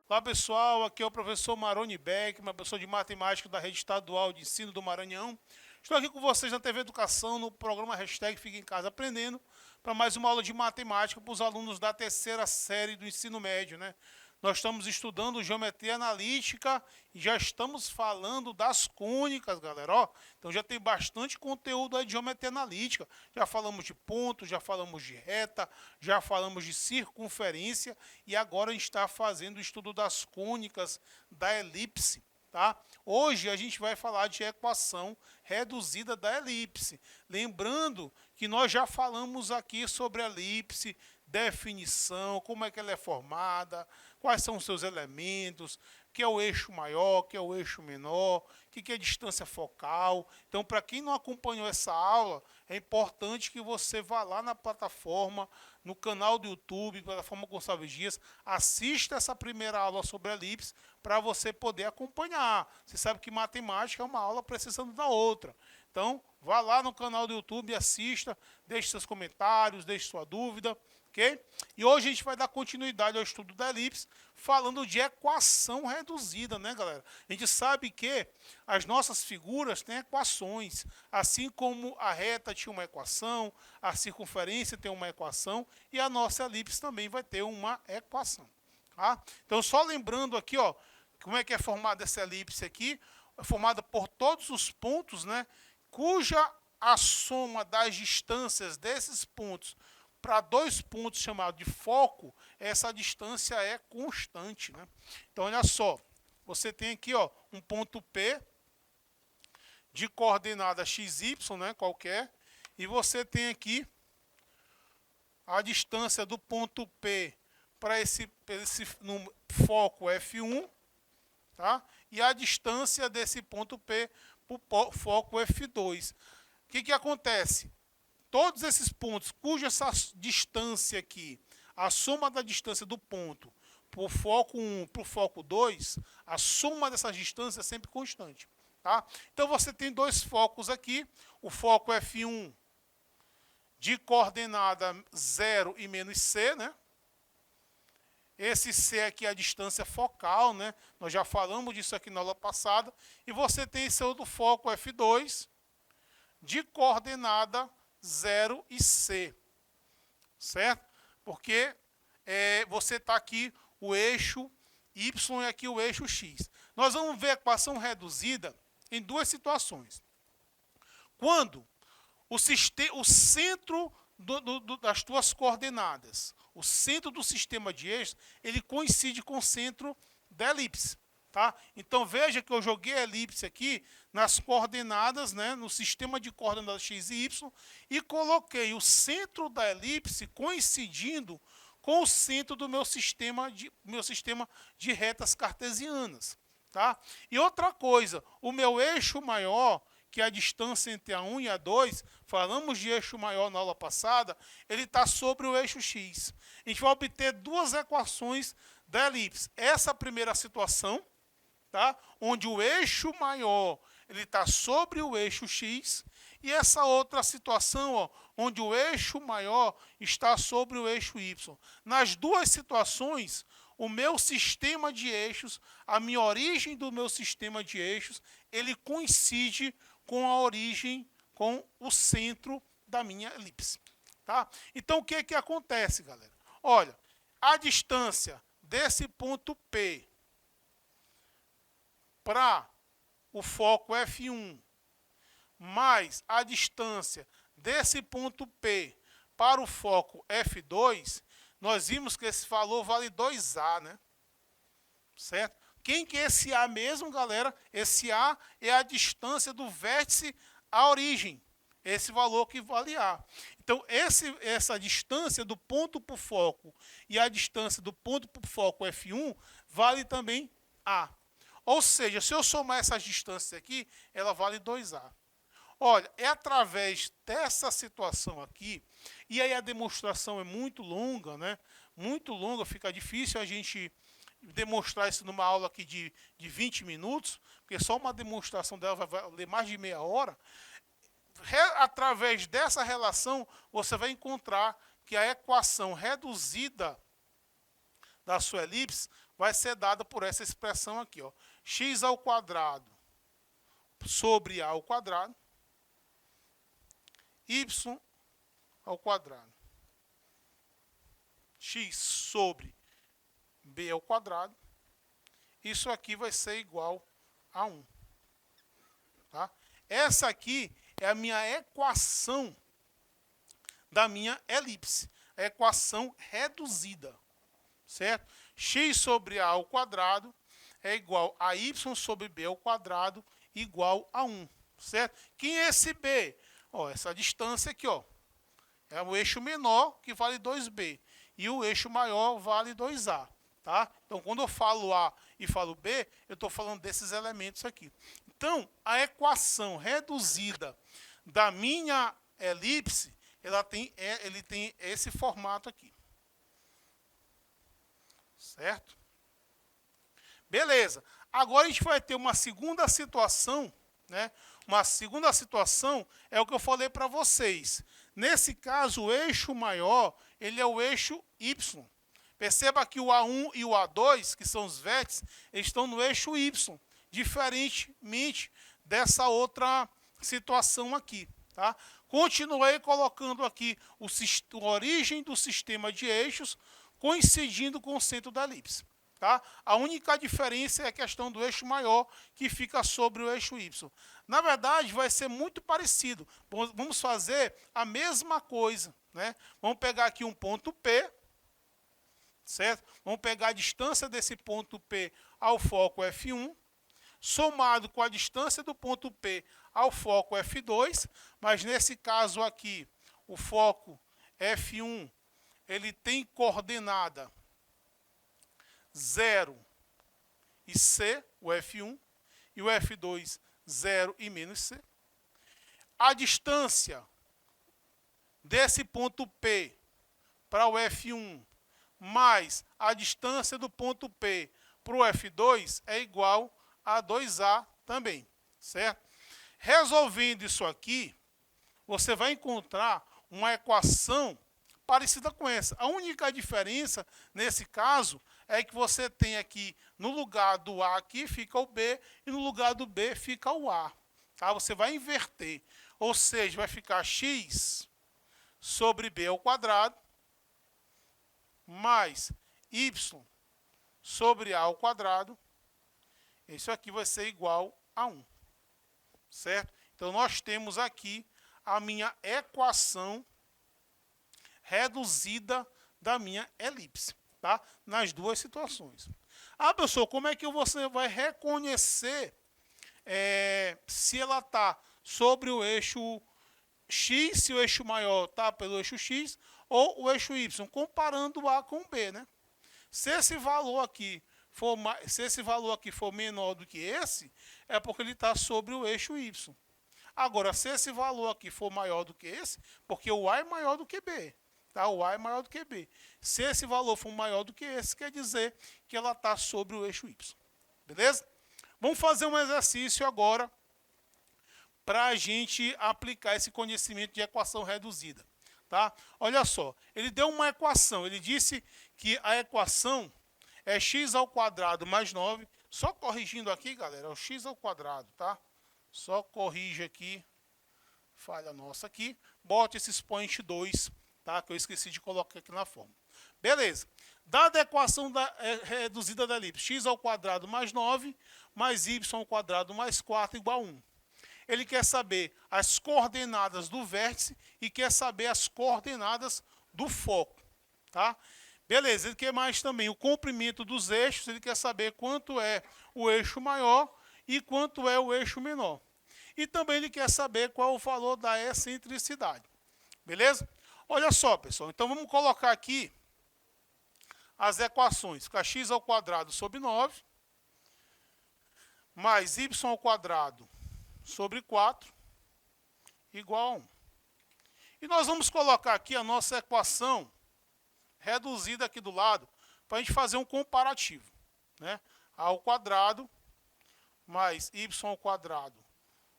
Olá pessoal, aqui é o professor Maroni Beck, uma professor de matemática da Rede Estadual de Ensino do Maranhão. Estou aqui com vocês na TV Educação, no programa Hashtag Fique em Casa Aprendendo, para mais uma aula de matemática para os alunos da terceira série do ensino médio, né? Nós estamos estudando geometria analítica e já estamos falando das cônicas, galera. Ó, então já tem bastante conteúdo aí de geometria analítica. Já falamos de ponto, já falamos de reta, já falamos de circunferência e agora a gente está fazendo o estudo das cônicas da elipse. Tá? Hoje a gente vai falar de equação reduzida da elipse. Lembrando que nós já falamos aqui sobre a elipse, definição, como é que ela é formada, quais são os seus elementos, que é o eixo maior, que é o eixo menor, que é a distância focal. Então, para quem não acompanhou essa aula, é importante que você vá lá na plataforma, no canal do YouTube, plataforma Gonçalves Dias, assista essa primeira aula sobre elipse para você poder acompanhar. Você sabe que matemática é uma aula precisando da outra. Então, vá lá no canal do YouTube, assista, deixe seus comentários, deixe sua dúvida. Okay? E hoje a gente vai dar continuidade ao estudo da elipse, falando de equação reduzida, né, galera? A gente sabe que as nossas figuras têm equações, assim como a reta tinha uma equação, a circunferência tem uma equação e a nossa elipse também vai ter uma equação. Tá? Então, só lembrando aqui, ó, como é que é formada essa elipse aqui, é formada por todos os pontos, né, cuja a soma das distâncias desses pontos para dois pontos chamados de foco, essa distância é constante, né? Então, olha só, você tem aqui, ó, um ponto P de coordenada XY, né, qualquer, e você tem aqui a distância do ponto P para esse no foco F1, tá? E a distância desse ponto P para o foco F2. O que acontece? Todos esses pontos, cuja essa distância aqui, a soma da distância do ponto para o foco 1 para o foco 2, a soma dessas distâncias é sempre constante. Tá? Então, você tem dois focos aqui, o foco F1 de coordenada 0 e menos C, né? Esse C aqui é a distância focal, né? Nós já falamos disso aqui na aula passada. E você tem esse outro foco F2 de coordenada 0 e C, certo? Porque você está aqui o eixo Y e aqui o eixo X. Nós vamos ver a equação reduzida em duas situações. Quando o centro das tuas coordenadas, o centro do sistema de eixos, ele coincide com o centro da elipse. Tá? Então, veja que eu joguei a elipse aqui nas coordenadas, né, no sistema de coordenadas x e y, e coloquei o centro da elipse coincidindo com o centro do meu sistema de retas cartesianas. Tá? E outra coisa, o meu eixo maior, que é a distância entre a 1 e a 2, falamos de eixo maior na aula passada, ele está sobre o eixo x. A gente vai obter duas equações da elipse. Essa primeira situação, tá? Onde o eixo maior está sobre o eixo x, e essa outra situação, ó, onde o eixo maior está sobre o eixo y. Nas duas situações, o meu sistema de eixos, a minha origem do meu sistema de eixos, ele coincide com a origem, com o centro da minha elipse. Tá? Então, o que acontece, galera? Olha, a distância desse ponto P para o foco F1, mais a distância desse ponto P para o foco F2, nós vimos que esse valor vale 2A, né? Certo? Quem que é esse A mesmo, galera? Esse A é a distância do vértice à origem. Esse valor que vale A. Então, essa distância do ponto para o foco e a distância do ponto para o foco F1 vale também A. Ou seja, se eu somar essas distâncias aqui, ela vale 2A. Olha, é através dessa situação aqui, e aí a demonstração é muito longa, né? Muito longa, fica difícil a gente demonstrar isso numa aula aqui de 20 minutos, porque só uma demonstração dela vai ler mais de meia hora. Através dessa relação, você vai encontrar que a equação reduzida da sua elipse vai ser dada por essa expressão aqui, ó, x ao quadrado sobre a ao quadrado, y ao quadrado, x sobre b ao quadrado, isso aqui vai ser igual a 1. Tá? Essa aqui é a minha equação da minha elipse, a equação reduzida, certo? X sobre a ao quadrado é igual a y sobre b ao quadrado igual a 1, certo? Quem é esse b? Ó, essa distância aqui, ó, é o eixo menor, que vale 2b, e o eixo maior vale 2a. Tá? Então, quando eu falo A e falo B, eu estou falando desses elementos aqui. Então, a equação reduzida da minha elipse, ele tem esse formato aqui. Certo? Beleza. Agora a gente vai ter uma segunda situação, né? Uma segunda situação é o que eu falei para vocês. Nesse caso, o eixo maior, ele é o eixo Y. Perceba que o A1 e o A2, que são os vértices, eles estão no eixo Y, diferentemente dessa outra situação aqui. Tá? Continuei colocando aqui a origem do sistema de eixos coincidindo com o centro da elipse. Tá? A única diferença é a questão do eixo maior, que fica sobre o eixo Y. Na verdade, vai ser muito parecido. Vamos fazer a mesma coisa. Né? Vamos pegar aqui um ponto P, certo? Vamos pegar a distância desse ponto P ao foco F1, somado com a distância do ponto P ao foco F2, mas nesse caso aqui, o foco F1, ele tem coordenada 0 e C, o F1, e o F2, 0 e menos C. A distância desse ponto P para o F1 mais a distância do ponto P para o F2 é igual a 2A também, certo? Resolvendo isso aqui, você vai encontrar uma equação parecida com essa. A única diferença, nesse caso, é que você tem aqui, no lugar do A aqui, fica o B, e no lugar do B fica o A. Tá? Você vai inverter, ou seja, vai ficar x sobre b ao quadrado, mais y sobre a ao quadrado, isso aqui vai ser igual a 1, certo? Então, nós temos aqui a minha equação reduzida da minha elipse, tá? Nas duas situações. Ah, professor, como é que você vai reconhecer se ela está sobre o eixo X, se o eixo maior está pelo eixo X, ou o eixo Y, comparando o A com o B, né? Se esse valor aqui for menor do que esse, é porque ele está sobre o eixo Y. Agora, se esse valor aqui for maior do que esse, porque o A é maior do que B, tá? O A é maior do que B. Se esse valor for maior do que esse, quer dizer que ela está sobre o eixo Y. Beleza? Vamos fazer um exercício agora para a gente aplicar esse conhecimento de equação reduzida. Tá? Olha só, ele deu uma equação, ele disse que a equação é x ao quadrado mais 9, só corrigindo aqui, galera, é o x ao quadrado, tá? Só corrige aqui, falha nossa aqui, bote esse expoente 2, tá? Que eu esqueci de colocar aqui na forma. Beleza, dada a equação reduzida da elipse, x ao quadrado mais 9, mais y ao quadrado mais 4 igual a 1. Ele quer saber as coordenadas do vértice e quer saber as coordenadas do foco. Tá? Beleza, ele quer mais também o comprimento dos eixos, ele quer saber quanto é o eixo maior e quanto é o eixo menor. E também ele quer saber qual é o valor da excentricidade. Beleza? Olha só, pessoal, então vamos colocar aqui as equações. Fica x ao quadrado sobre 9, mais y ao quadrado sobre 4, igual a 1. E nós vamos colocar aqui a nossa equação reduzida aqui do lado, para a gente fazer um comparativo. né? A ao quadrado mais y ao quadrado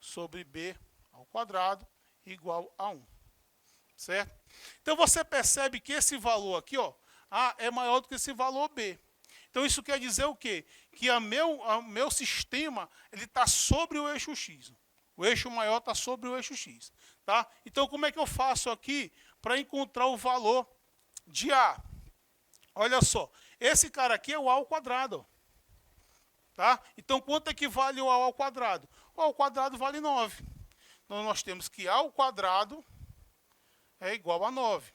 sobre b ao quadrado igual a 1. Certo? Então, você percebe que esse valor aqui, ó, A é maior do que esse valor B. Então, isso quer dizer o quê? Que o meu sistema está sobre o eixo X. O eixo maior está sobre o eixo X. Tá? Então, como é que eu faço aqui para encontrar o valor de A? Olha só, esse cara aqui é o A ao quadrado. Tá? Então, quanto é que vale o A ao quadrado? O A ao quadrado vale 9. Então, nós temos que A ao quadrado é igual a 9.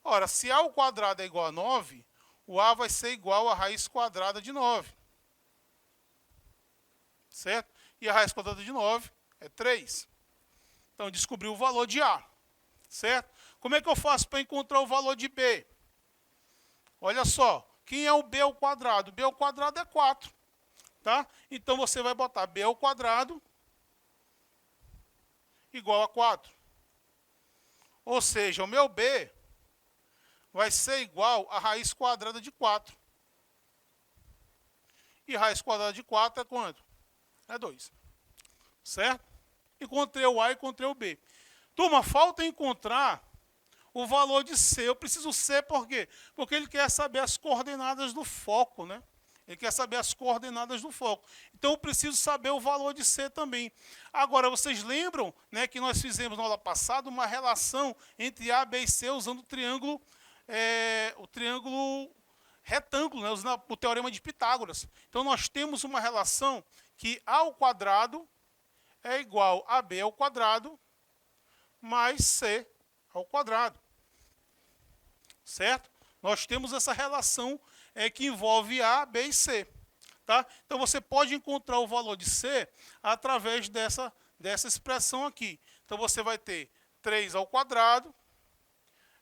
Ora, se A ao quadrado é igual a 9, o A vai ser igual a raiz quadrada de 9. Certo? E a raiz quadrada de 9 é 3. Então, descobri o valor de A. Certo? Como é que eu faço para encontrar o valor de B? Olha só, quem é o B ao quadrado? B ao quadrado é 4. Tá? Então, você vai botar B ao quadrado igual a 4. Ou seja, o meu B vai ser igual a raiz quadrada de 4. E raiz quadrada de 4 é quanto? É 2. Certo? Encontrei o A e encontrei o B. Turma, falta encontrar o valor de C. Eu preciso C por quê? Porque ele quer saber as coordenadas do foco, né? Ele quer saber as coordenadas do foco. Então, eu preciso saber o valor de C também. Agora, vocês lembram, né, que nós fizemos na aula passada uma relação entre A, B e C usando o triângulo retângulo, né, usando o teorema de Pitágoras. Então, nós temos uma relação que A ao quadrado é igual a B ao quadrado mais C ao quadrado. Certo? Nós temos essa relação que envolve A, B e C. Tá? Então, você pode encontrar o valor de C através dessa expressão aqui. Então, você vai ter 3 ao quadrado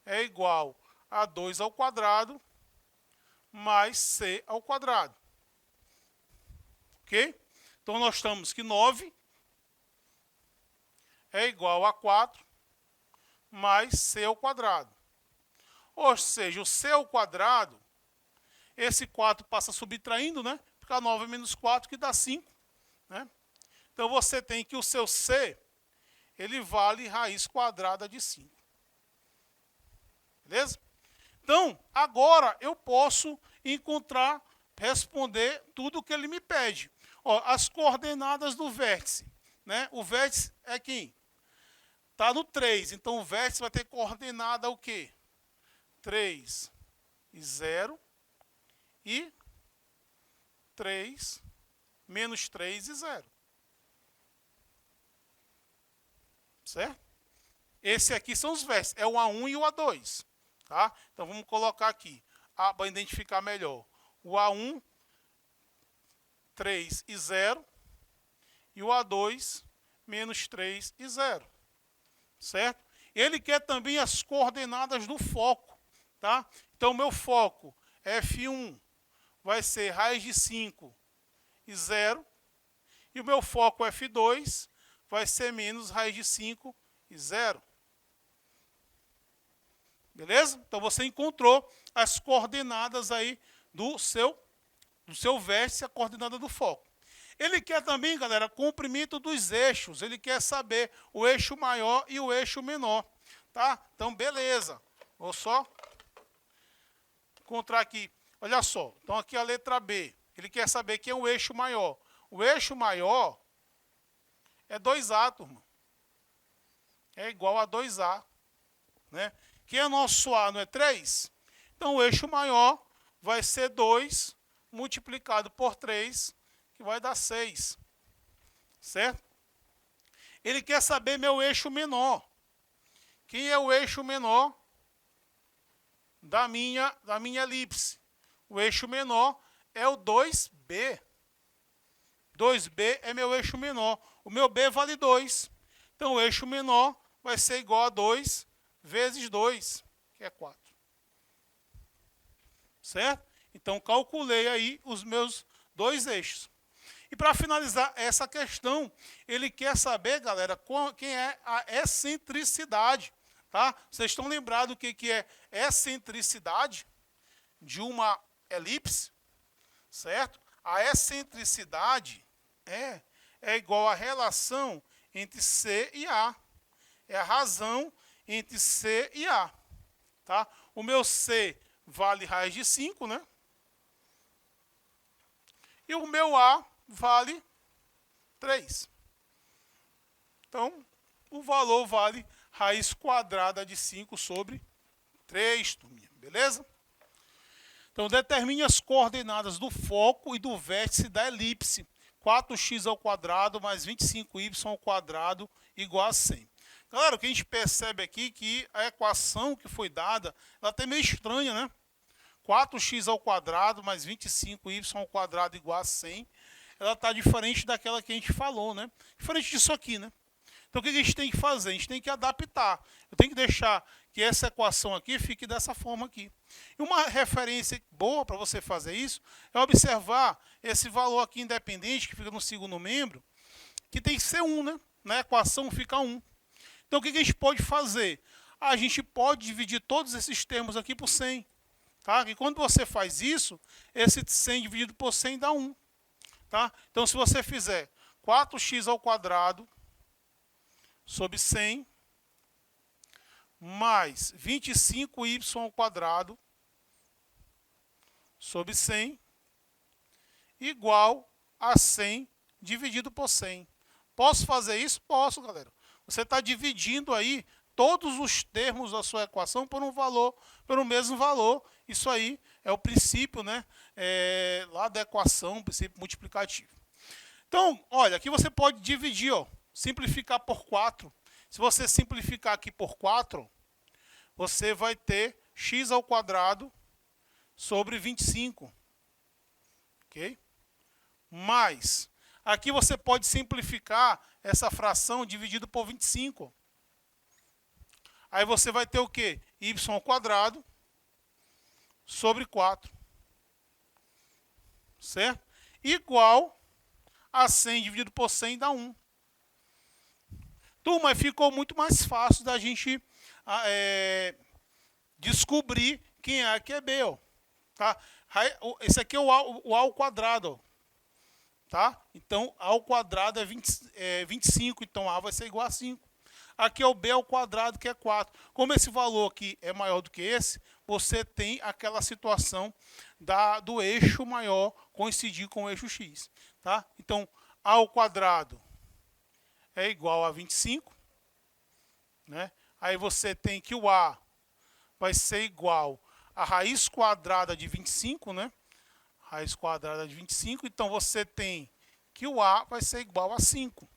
é igual a 2 ao quadrado mais C ao quadrado. Ok? Então, nós estamos que 9 é igual a 4 mais C ao quadrado. Ou seja, o C ao quadrado, esse 4 passa subtraindo, né? Fica 9 menos 4, que dá 5. Né? Então, você tem que o seu C, ele vale raiz quadrada de 5. Beleza? Então, agora eu posso responder tudo o que ele me pede. Ó, as coordenadas do vértice. Né? O vértice é quem? Está no 3. Então, o vértice vai ter coordenada o quê? 3 e 0 e 3 menos 3 e 0. Certo? Esse aqui são os vértices. É o A1 e o A2. Tá? Então, vamos colocar aqui, para identificar melhor. O A1, 3 e 0. E o A2, menos 3 e 0. Certo? Ele quer também as coordenadas do foco. Tá? Então, o meu foco, F1, vai ser raiz de 5 e 0. E o meu foco, F2, vai ser menos raiz de 5 e 0. Beleza? Então, você encontrou as coordenadas aí do seu vértice, a coordenada do foco. Ele quer também, galera, comprimento dos eixos. Ele quer saber o eixo maior e o eixo menor. Tá? Então, beleza. Vou só encontrar aqui. Olha só. Então, aqui a letra B. Ele quer saber quem é o eixo maior. O eixo maior é 2A, turma. É igual a 2A. Né? Quem é nosso A, não é 3? Então, o eixo maior vai ser 2 multiplicado por 3, que vai dar 6. Certo? Ele quer saber meu eixo menor. Quem é o eixo menor da minha elipse? O eixo menor é o 2B. 2B é meu eixo menor. O meu B vale 2. Então, o eixo menor vai ser igual a 2 vezes 2, que é 4. Certo? Então, calculei aí os meus dois eixos. E para finalizar essa questão, ele quer saber, galera, quem é a excentricidade. Tá? Vocês estão lembrados do que é excentricidade de uma elipse? certo? A excentricidade é igual à relação entre C e A. É a razão entre C e A. Tá? O meu C vale raiz de 5, né? E o meu A vale 3. Então, o valor vale raiz quadrada de 5 sobre 3, turminha. Beleza? Então, determine as coordenadas do foco e do vértice da elipse. 4x ao quadrado mais 25y ao quadrado igual a 100. Galera, o que a gente percebe aqui é que a equação que foi dada, ela até meio estranha, né? 4x ao quadrado mais 25y ao quadrado igual a 100. Ela está diferente daquela que a gente falou, né? Diferente disso aqui, né? Então, o que a gente tem que fazer? A gente tem que adaptar. Eu tenho que deixar que essa equação aqui fique dessa forma aqui. E uma referência boa para você fazer isso é observar esse valor aqui independente, que fica no segundo membro, que tem que ser 1, né? Na equação fica 1. Então, o que a gente pode fazer? A gente pode dividir todos esses termos aqui por 100. Tá? E quando você faz isso, esse 100 dividido por 100 dá 1. Tá? Então, se você fizer 4x ao quadrado sobre 100 mais 25y ao quadrado sobre 100 igual a 100 dividido por 100. Posso fazer isso? Posso, galera. Você está dividindo aí todos os termos da sua equação por um valor, pelo mesmo valor. Isso aí é o princípio, né, lá da equação, o princípio multiplicativo. Então, olha, aqui você pode dividir, ó, simplificar por 4. Se você simplificar aqui por 4, você vai ter x ao quadrado sobre 25. Ok? Mais, aqui você pode simplificar essa fração dividido por 25. Aí você vai ter o quê? Y ao quadrado sobre 4. Certo? Igual a 100 dividido por 100 dá 1. Turma, ficou muito mais fácil da gente descobrir quem é que é B. Ó, tá? Esse aqui é o A ao quadrado. Ó, tá? Então, A ao quadrado é 25, então A vai ser igual a 5. Aqui é o B ao quadrado, que é 4. Como esse valor aqui é maior do que esse, você tem aquela situação do eixo maior coincidir com o eixo X. Tá? Então, A ao quadrado é igual a 25. Né? Aí você tem que o A vai ser igual a raiz quadrada de 25, né? Raiz quadrada de 25. Então, você tem que o A vai ser igual a 5.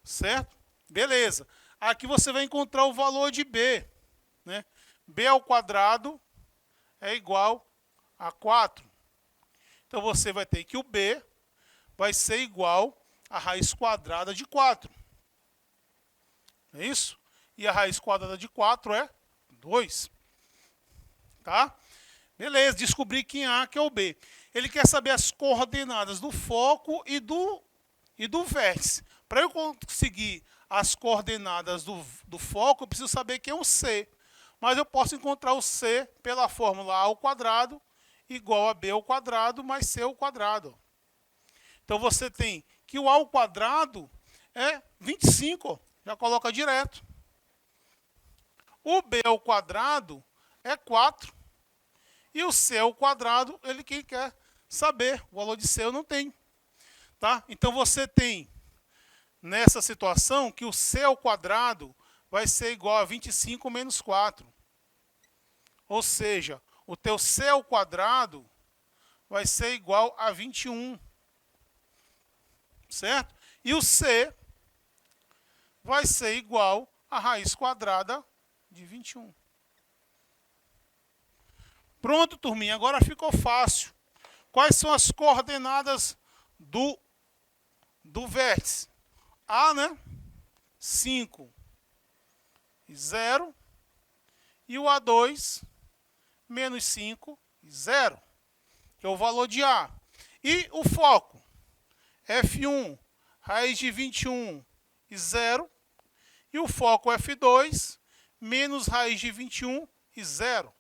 Certo? Beleza. Aqui você vai encontrar o valor de B. Né? B ao quadrado é igual a 4. Então, você vai ter que o B vai ser igual a raiz quadrada de 4. É isso? E a raiz quadrada de 4 é 2. Tá? Beleza, descobri quem é A, que é o B. Ele quer saber as coordenadas do foco e do vértice. Para eu conseguir as coordenadas do foco, eu preciso saber quem é o C. Mas eu posso encontrar o C pela fórmula A ao quadrado igual a B ao quadrado mais C ao quadrado. Então, você tem que o A ao quadrado é 25. Já coloca direto. O B ao quadrado é 4. E o C ao quadrado, ele quem quer saber. O valor de C eu não tenho. Tá? Então, você tem, nessa situação, que o C ao quadrado vai ser igual a 25 menos 4. Ou seja, o teu C ao quadrado vai ser igual a 21. Certo? E o C vai ser igual a raiz quadrada de 21. Pronto, turminha. Agora ficou fácil. Quais são as coordenadas do vértice? A, né? 5 e 0. E o A2, menos 5 e 0. Que é o valor de A. E o foco? F1, raiz de 21 e 0. E o foco F2, menos raiz de 21 e 0.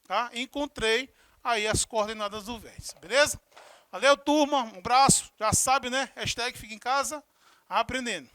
Tá? Encontrei aí as coordenadas do vértice, beleza? Valeu, turma, um abraço, já sabe, né? Hashtag fica em casa, aprendendo.